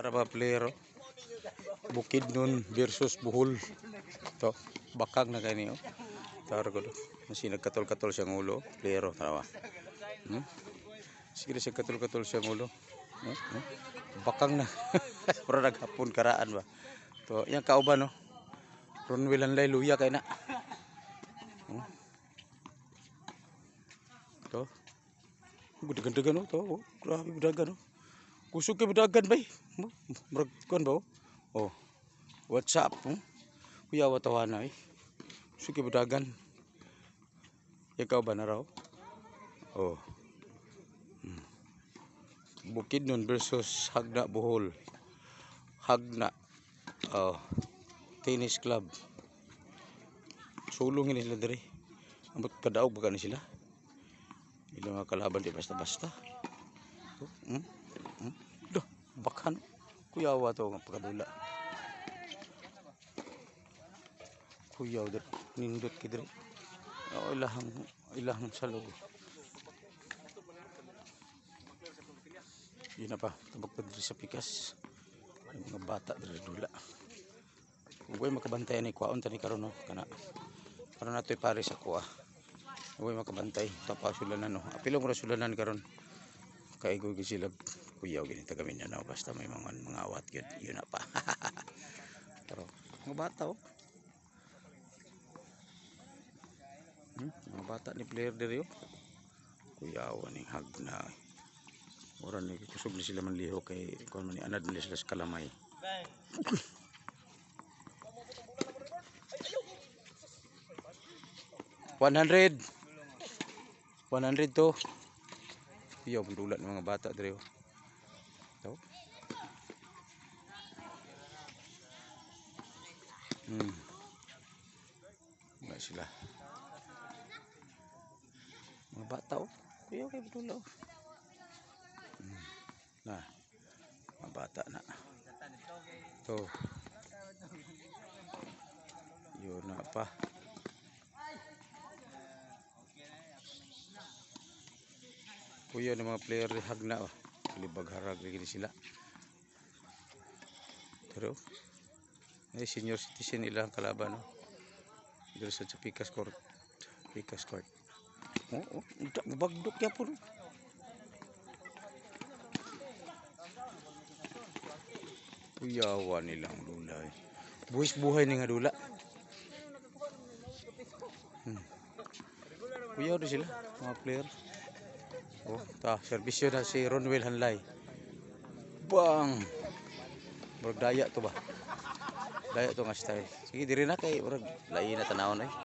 Para ba player Bukidnon versus Bohol. To, bakag na kani oh. Tara ko do. Masi nagkatol-katol siyang ulo, player tara. Sige siya katol-katol siyang ulo. Bakang na. Para naghapon karaan ba. To, yang kauban no. Ronwil Hanlay luya kay na. To. Gud-gud to. Grabe budagan no. Kusog kay budagan bay. Murag kon ba? Oh. What's up? Kuya watawana eh. Kusog kay budagan. Ikaw ba na raw? Oh. Bukidnon versus Hagna Bohol. Hagna tennis club. Sulong ini sila diri. Ambot kadaog ba ni sila? Ilang mga kalaban di basta-basta. Duh, bakhan. Kuyawa to nga pagkadula. Kuyaw diri. Nindot ki diri. Ilahang salog. Yun na pa, tabag pa diri sa pikas. Mga bata diri dula. Ugoy makabantay ni kwaon tani karon no kana. Karon natoy pare sa kuha. Ugoy makabantay tapa sulanan no. Apilong ra sulanan karon. Kaigoy gi sila kuyaw gini taga Mindanao basta may mga awat gyud. Yun na pa. Pero mga bata oh. Mga bata ni player diri oh. Kuyaw ni Hagna. Ora ni kusog ni sila manliho kay kon man ni anad nila sila sa kalamay. 100 to. Kuyaw bundulat ng mga bata diri oh. To. Nga sila. Mga bata oh. Kuyaw kay bundulat oh. Nah, mga bata na. To. Yun na pa. Kuya ng mga player ni Hagna oh. Libag harag lagi sila. Pero ay senior citizen ilang kalaban oh. Dito sa Pikas Court. Pikas Court. Oh, bagdok ya po. Kuyawa nilang dula. Buwis buhay ni nga dula. Kuyaw din sila mga player. Oh, ta serbisyo na si Ronwil Hanlay. Bang. Murag daya to ba? Daya to nga style. Sige diri na kay murag lain na tanawon eh.